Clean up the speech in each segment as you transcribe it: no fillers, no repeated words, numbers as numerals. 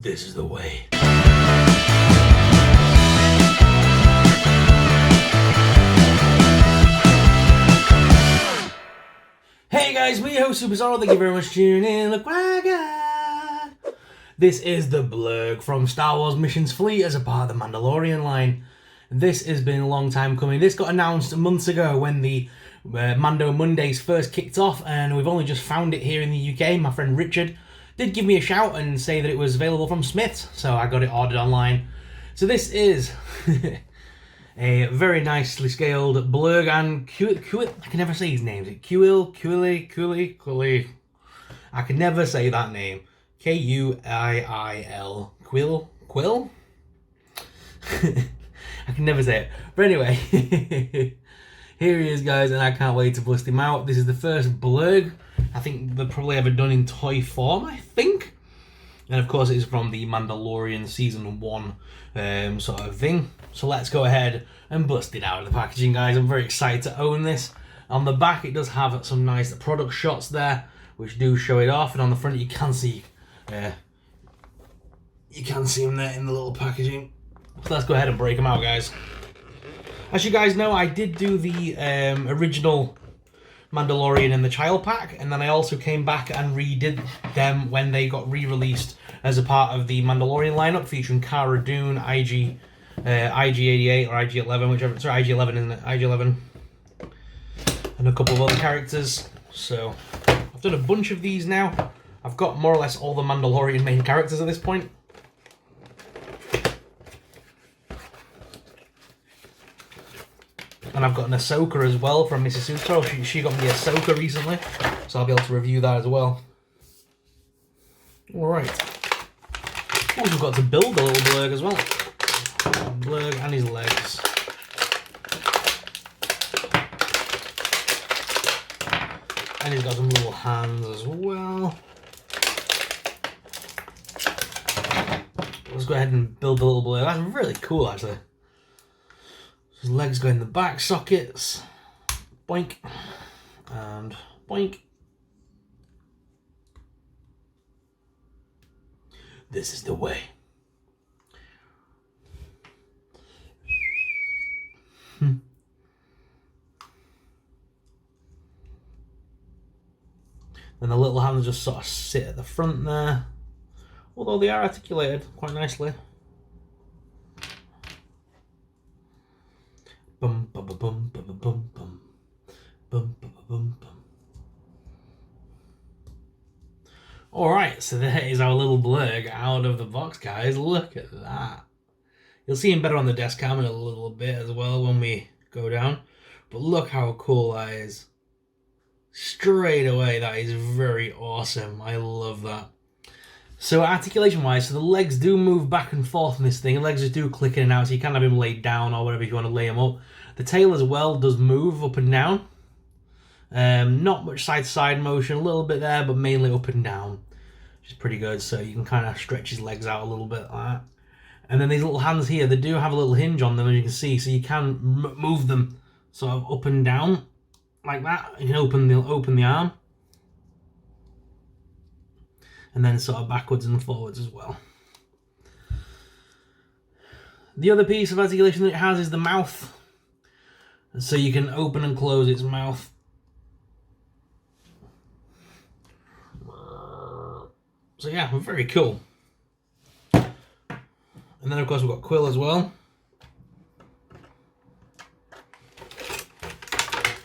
This is the way. Hey guys, me host Super Zorro, thank you very much for tuning in. Look what I got. This is the Blurrg from Star Wars Missions Fleet as a part of the Mandalorian line. This has been a long time coming. This got announced months ago when the Mando Mondays first kicked off, and we've only just found it here in the UK. My friend Richard did give me a shout and say that it was available from Smith's, so I got it ordered online. So this is a very nicely scaled Blurrg and Kuiil. I can never say his name. Is it Kuiil? I can never say that name. Kuiil. Kuiil? I can never say it. But anyway, here he is, guys, and I can't wait to bust him out. This is the first Blurrg I think they've probably ever done in toy form, I think. And of course, it's from the Mandalorian Season 1 sort of thing. So let's go ahead and bust it out of the packaging, guys. I'm very excited to own this. On the back, it does have some nice product shots there, which do show it off. And on the front, you can see them there in the little packaging. So let's go ahead and break them out, guys. As you guys know, I did do the original Mandalorian and the Child Pack, and then I also came back and redid them when they got re-released as a part of the Mandalorian lineup, featuring Cara Dune, IG-88 or IG-11, whichever. Sorry, IG-11, isn't it? IG-11, and a couple of other characters. So I've done a bunch of these now. I've got more or less all the Mandalorian main characters at this point. And I've got an Ahsoka as well from Mrs. Suto. She got me Ahsoka recently, so I'll be able to review that as well. Alright. Oh, we've got to build the little Blurrg as well. Blurrg and his legs. And he's got some little hands as well. Let's go ahead and build the little Blurrg. That's really cool, actually. His legs go in the back sockets. Boink. And boink. This is the way. And the little hands just sort of sit at the front there. Although they are articulated quite nicely. Bum bum bum bum bum bum bum bum bum bum bum. Alright, so there is our little Blurrg out of the box, guys. Look at that. You'll see him better on the desk cam in a little bit as well when we go down. But look how cool that is. Straight away, that is very awesome. I love that. So articulation wise, so the legs do move back and forth in this thing. The legs just do click in and out, so you can have him laid down or whatever if you want to lay him up. The tail as well does move up and down. Not much side to side motion, a little bit there, but mainly up and down, which is pretty good. So you can kind of stretch his legs out a little bit like that. And then these little hands here, they do have a little hinge on them, as you can see, so you can move them sort of up and down like that. You can open the arm. And then sort of backwards and forwards as well. The other piece of articulation that it has is the mouth. So you can open and close its mouth. So yeah, very cool. And then of course we've got Kuiil as well.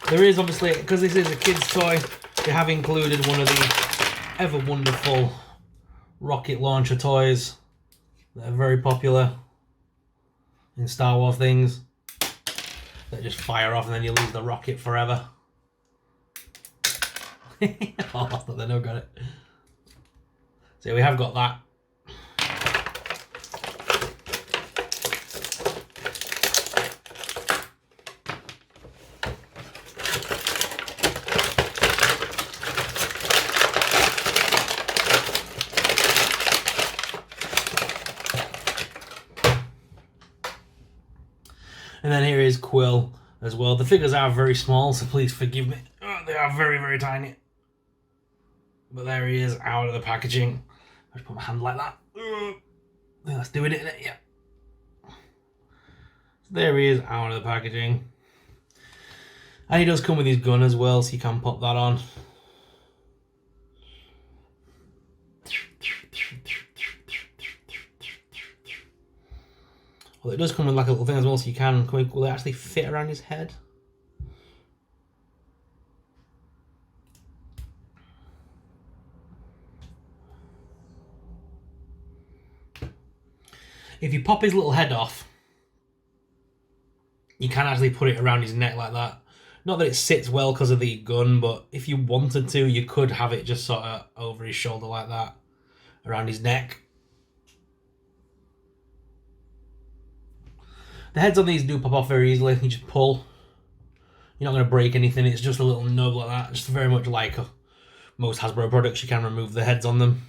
There is obviously, because this is a kid's toy, they have included one of the ever wonderful rocket launcher toys that are very popular in Star Wars things, that just fire off and then you lose the rocket forever. Oh, I thought they never got it. So we have got that. And then here is Kuiil as well. The figures are very small, so please forgive me. Oh, they are very, very tiny. But there he is out of the packaging. I just put my hand like that. That's doing it, yeah. There he is, out of the packaging. And he does come with his gun as well, so you can pop that on. Well, it does come with like a little thing as well, so you can, will it actually fit around his head? If you pop his little head off, you can actually put it around his neck like that. Not that it sits well because of the gun, but if you wanted to, you could have it just sort of over his shoulder like that, around his neck. The heads on these do pop off very easily. You just pull. You're not going to break anything. It's just a little nub like that. Just very much like most Hasbro products. You can remove the heads on them.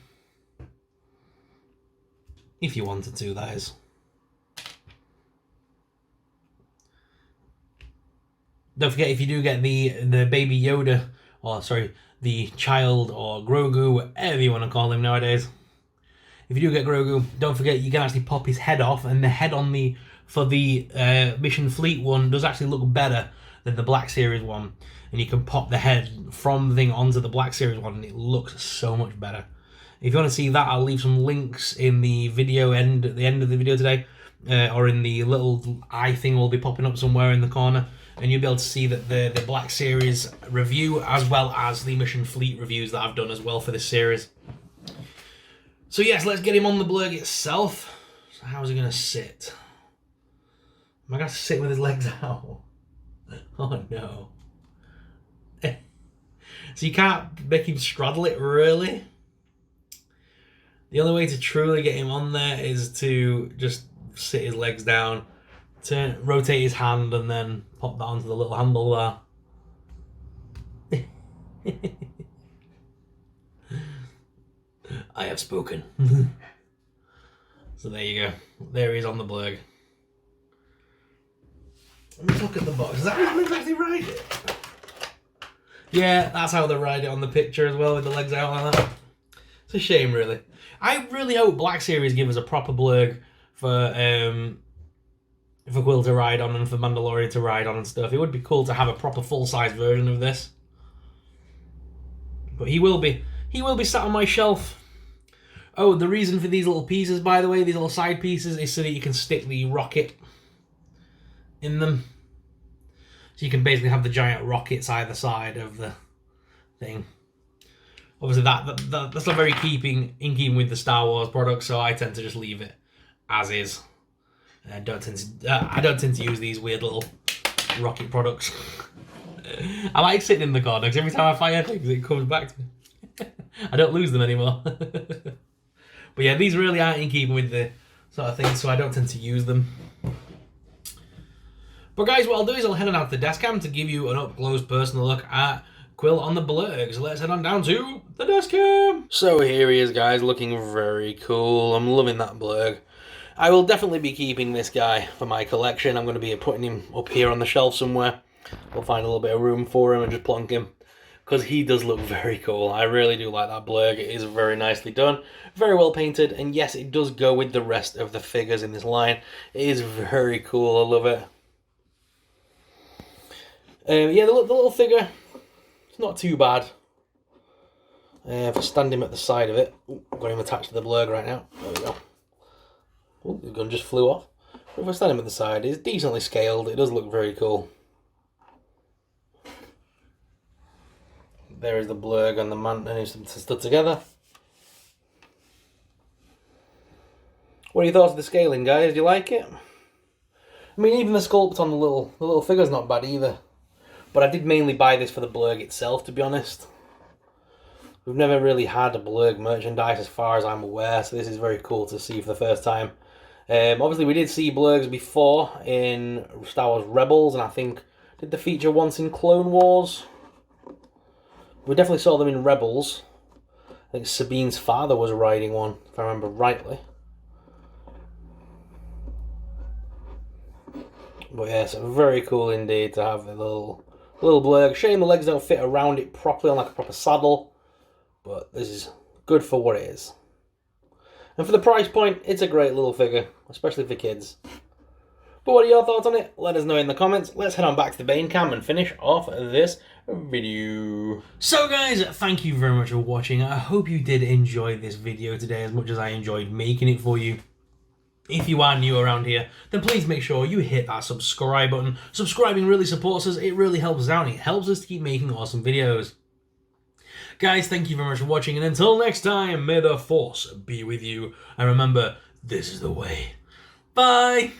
If you wanted to, that is. Don't forget, if you do get the baby Yoda, or sorry, the child or Grogu, whatever you want to call him nowadays. If you do get Grogu, don't forget you can actually pop his head off, and the head on for the Mission Fleet one does actually look better than the Black Series one. And you can pop the head from the thing onto the Black Series one, and it looks so much better. If you want to see that, I'll leave some links in the video at the end of the video today, or in the little eye thing will be popping up somewhere in the corner, and you'll be able to see that the Black Series review as well as the Mission Fleet reviews that I've done as well for this series. So yes, let's get him on the Blurrg itself. So how's he going to sit? Am I going to sit with his legs out? Oh no. So you can't make him straddle it, really? The only way to truly get him on there is to just sit his legs down, rotate his hand, and then pop that onto the little handlebar. I have spoken. So there you go. There he is on the Blurrg. Let me look at the box. Is that how they actually ride it? Yeah, that's how they ride it on the picture as well, with the legs out like that. It's a shame, really. I really hope Black Series give us a proper Blurrg for Kuiil to ride on and for Mandalorian to ride on and stuff. It would be cool to have a proper full-size version of this. But he will be sat on my shelf. Oh, the reason for these little pieces, by the way, these little side pieces, is so that you can stick the rocket in them. So you can basically have the giant rockets either side of the thing. Obviously, that's not very in keeping with the Star Wars product, so I tend to just leave it as is. I don't tend to use these weird little rocket products. I like sitting in the corner because every time I fire things, it comes back to me. I don't lose them anymore. But yeah, these really aren't in keeping with the sort of thing, so I don't tend to use them. But guys, what I'll do is I'll head on out to the desk cam to give you an up-close personal look at Kuiil on the Blurrg. So let's head on down to the desk cam. So here he is, guys, looking very cool. I'm loving that Blurrg. I will definitely be keeping this guy for my collection. I'm going to be putting him up here on the shelf somewhere. We'll find a little bit of room for him and just plonk him, because he does look very cool. I really do like that Blurrg. It is very nicely done, very well painted, and yes, it does go with the rest of the figures in this line. It is very cool. I love it. Yeah, the little figure, it's not too bad. If I stand him at the side of it, I've got him attached to the Blurrg right now. There we go. Oh, the gun just flew off. But if I stand him at the side, it's decently scaled. It does look very cool. There is the Blurrg and the man, and he's stood together. What are your thoughts of the scaling, guys? Do you like it? I mean, even the sculpt on the little figure's not bad either. But I did mainly buy this for the Blurrg itself, to be honest. We've never really had a Blurrg merchandise as far as I'm aware, so this is very cool to see for the first time. Obviously, we did see Blurrgs before in Star Wars Rebels, and I think did the feature once in Clone Wars. We definitely saw them in Rebels. I think Sabine's father was riding one, if I remember rightly. But yeah, so very cool indeed to have the little Blurrg. Shame the legs don't fit around it properly on like a proper saddle, but this is good for what it is. And for the price point, it's a great little figure, especially for kids. But what are your thoughts on it? Let us know in the comments. Let's head on back to the Bane cam and finish off this video. So guys, thank you very much for watching. I hope you did enjoy this video today as much as I enjoyed making it for you. If you are new around here, then please make sure you hit that subscribe button. Subscribing really supports us, it really helps us out, and it helps us to keep making awesome videos. Guys, thank you very much for watching, and until next time, may the Force be with you. And remember, this is the way. Bye!